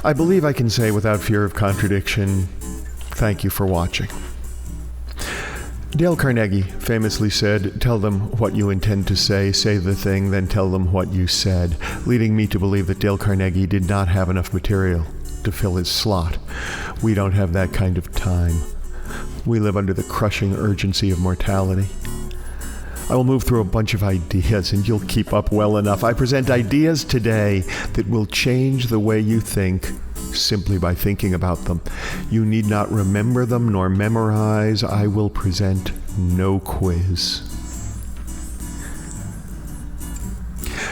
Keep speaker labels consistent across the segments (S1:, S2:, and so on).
S1: I believe I can say without fear of contradiction, thank you for watching. Dale Carnegie famously said, "Tell them what you intend to say the thing, then tell them what you said," leading me to believe that Dale Carnegie did not have enough material to fill his slot. We don't have that kind of time. We live under the crushing urgency of mortality. I will move through a bunch of ideas and you'll keep up well enough. I present ideas today that will change the way you think simply by thinking about them. You need not remember them nor memorize. I will present no quiz.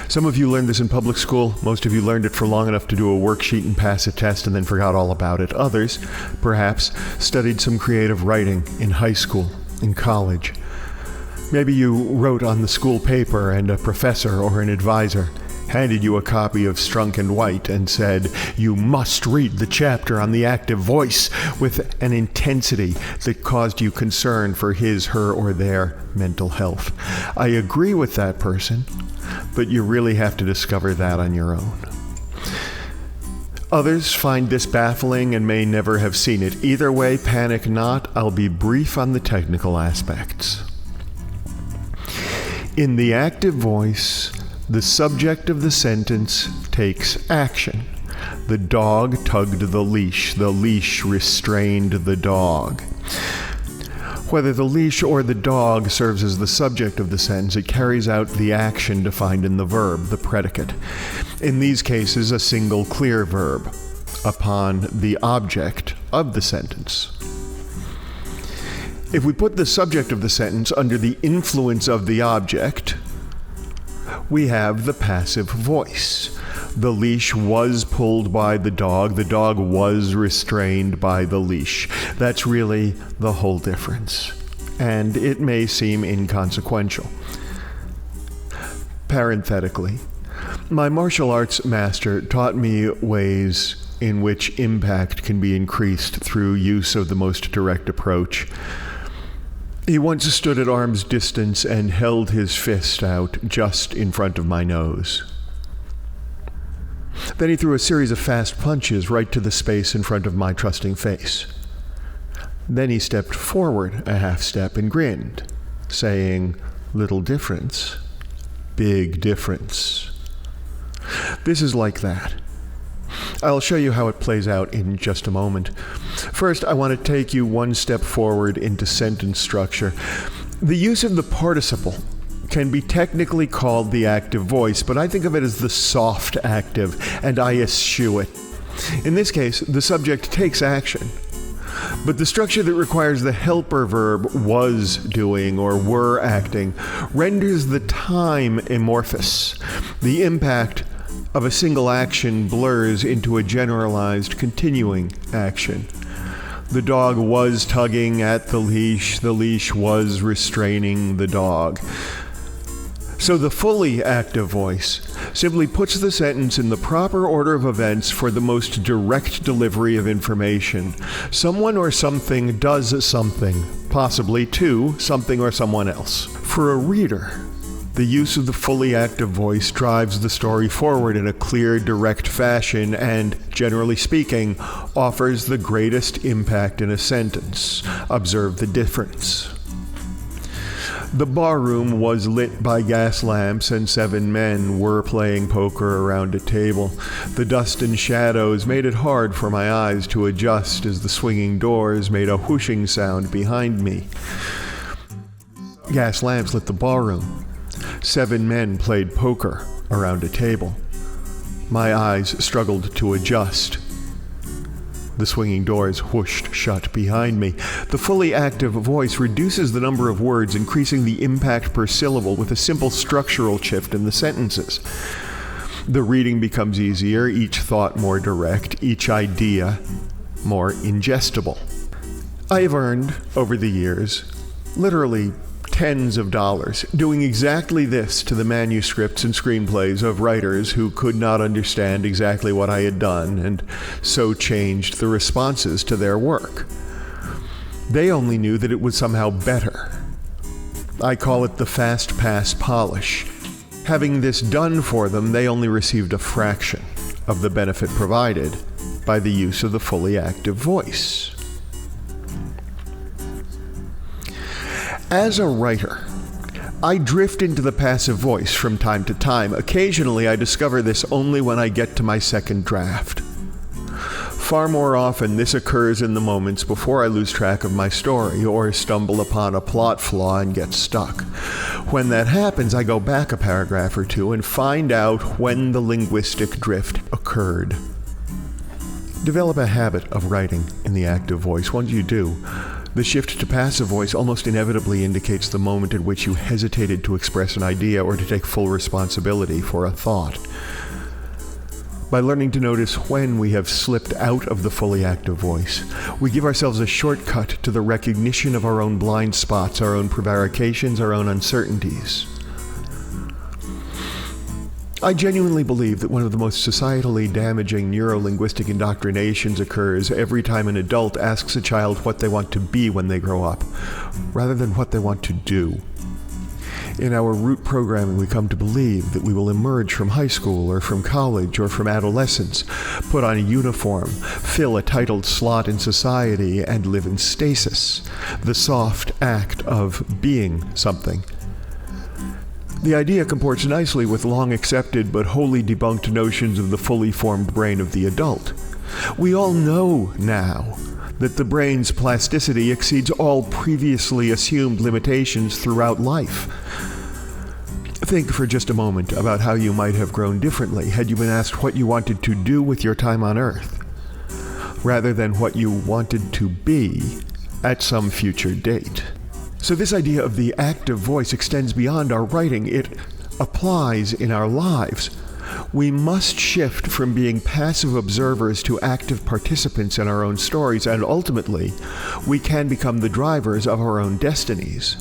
S1: Some of you learned this in public school. Most of you learned it for long enough to do a worksheet and pass a test and then forgot all about it. Others, perhaps, studied some creative writing in high school, in college. Maybe you wrote on the school paper and a professor or an advisor handed you a copy of Strunk and White and said, "You must read the chapter on the active voice," with an intensity that caused you concern for his, her, or their mental health. I agree with that person, but you really have to discover that on your own. Others find this baffling and may never have seen it. Either way, panic not. I'll be brief on the technical aspects. In the active voice, the subject of the sentence takes action. The dog tugged the leash restrained the dog. Whether the leash or the dog serves as the subject of the sentence, it carries out the action defined in the verb, the predicate. In these cases, a single clear verb upon the object of the sentence. If we put the subject of the sentence under the influence of the object, we have the passive voice. The leash was pulled by the dog was restrained by the leash. That's really the whole difference, and it may seem inconsequential. Parenthetically, my martial arts master taught me ways in which impact can be increased through use of the most direct approach. He once stood at arm's distance and held his fist out just in front of my nose. Then he threw a series of fast punches right to the space in front of my trusting face. Then he stepped forward a half step and grinned, saying, "Little difference, big difference." This is like that. I'll show you how it plays out in just a moment. First, I want to take you one step forward into sentence structure. The use of the participle can be technically called the active voice, but I think of it as the soft active, and I eschew it. In this case, the subject takes action, but the structure that requires the helper verb was doing or were acting renders the time amorphous. The impact of a single action blurs into a generalized continuing action. The dog was tugging at the leash was restraining the dog. So the fully active voice simply puts the sentence in the proper order of events for the most direct delivery of information. Someone or something does something, possibly to something or someone else. For a reader, the use of the fully active voice drives the story forward in a clear, direct fashion and, generally speaking, offers the greatest impact in a sentence. Observe the difference. The barroom was lit by gas lamps and 7 men were playing poker around a table. The dust and shadows made it hard for my eyes to adjust as the swinging doors made a whooshing sound behind me. Gas lamps lit the ballroom. 7 men played poker around a table. My eyes struggled to adjust. The swinging doors whooshed shut behind me. The fully active voice reduces the number of words, increasing the impact per syllable with a simple structural shift in the sentences. The reading becomes easier, each thought more direct, each idea more ingestible. I have earned, over the years, literally tens of dollars doing exactly this to the manuscripts and screenplays of writers who could not understand exactly what I had done and so changed the responses to their work. They only knew that it was somehow better. I call it the fast pass polish. Having this done for them, they only received a fraction of the benefit provided by the use of the fully active voice. As a writer, I drift into the passive voice from time to time. Occasionally, I discover this only when I get to my second draft. Far more often, this occurs in the moments before I lose track of my story or stumble upon a plot flaw and get stuck. When that happens, I go back a paragraph or two and find out when the linguistic drift occurred. Develop a habit of writing in the active voice. Once you do, the shift to passive voice almost inevitably indicates the moment at which you hesitated to express an idea or to take full responsibility for a thought. By learning to notice when we have slipped out of the fully active voice, we give ourselves a shortcut to the recognition of our own blind spots, our own prevarications, our own uncertainties. I genuinely believe that one of the most societally damaging neuro-linguistic indoctrinations occurs every time an adult asks a child what they want to be when they grow up, rather than what they want to do. In our root programming, we come to believe that we will emerge from high school or from college or from adolescence, put on a uniform, fill a titled slot in society, and live in stasis, the soft act of being something. The idea comports nicely with long-accepted but wholly debunked notions of the fully formed brain of the adult. We all know now that the brain's plasticity exceeds all previously assumed limitations throughout life. Think for just a moment about how you might have grown differently had you been asked what you wanted to do with your time on Earth, rather than what you wanted to be at some future date. So this idea of the active voice extends beyond our writing. It applies in our lives. We must shift from being passive observers to active participants in our own stories, and ultimately, we can become the drivers of our own destinies.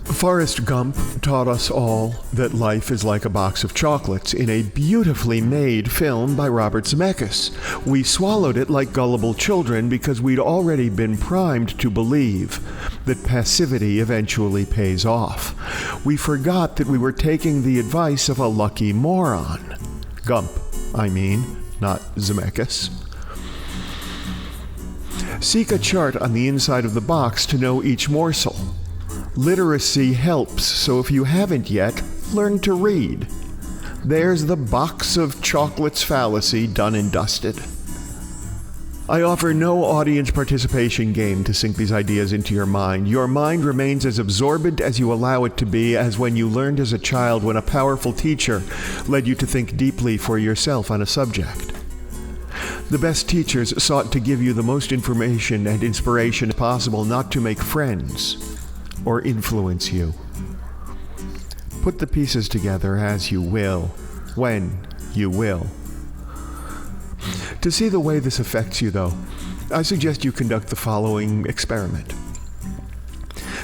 S1: Forrest Gump taught us all that life is like a box of chocolates in a beautifully made film by Robert Zemeckis. We swallowed it like gullible children because we'd already been primed to believe that passivity eventually pays off. We forgot that we were taking the advice of a lucky moron. Gump, I mean, not Zemeckis. Seek a chart on the inside of the box to know each morsel. Literacy helps, so if you haven't yet, learn to read. There's the box of chocolates fallacy done and dusted. I offer no audience participation game to sink these ideas into your mind. Your mind remains as absorbent as you allow it to be, as when you learned as a child when a powerful teacher led you to think deeply for yourself on a subject. The best teachers sought to give you the most information and inspiration possible, not to make friends or influence you. Put the pieces together as you will, when you will. To see the way this affects you, though, I suggest you conduct the following experiment.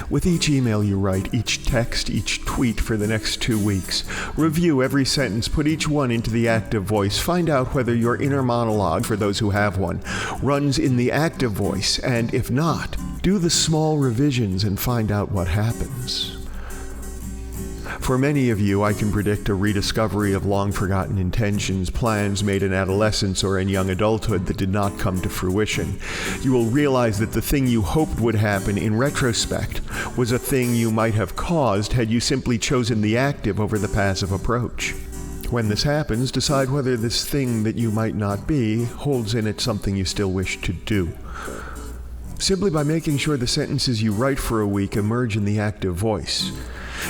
S1: With each email you write, each text, each tweet for the next 2 weeks, review every sentence, put each one into the active voice, find out whether your inner monologue, for those who have one, runs in the active voice, and if not, do the small revisions and find out what happens. For many of you, I can predict a rediscovery of long-forgotten intentions, plans made in adolescence or in young adulthood that did not come to fruition. You will realize that the thing you hoped would happen in retrospect was a thing you might have caused had you simply chosen the active over the passive approach. When this happens, decide whether this thing that you might not be holds in it something you still wish to do. Simply by making sure the sentences you write for a week emerge in the active voice,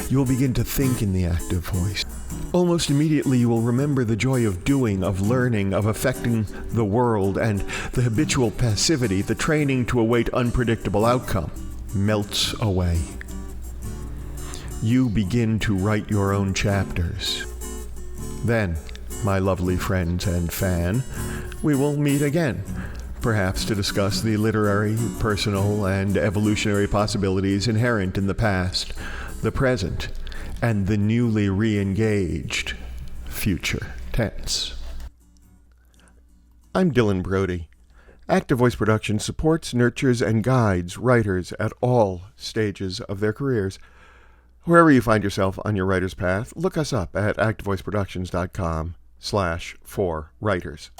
S1: you will begin to think in the active voice. Almost immediately you will remember the joy of doing, of learning, of affecting the world, and the habitual passivity, the training to await unpredictable outcome, melts away. You begin to write your own chapters. Then, my lovely friends and fan, we will meet again, perhaps to discuss the literary, personal, and evolutionary possibilities inherent in the past, the present, and the newly re-engaged future tense. I'm Dylan Brody. Active Voice Production supports, nurtures, and guides writers at all stages of their careers. Wherever you find yourself on your writer's path, look us up at activevoiceproductions.com/for-writers.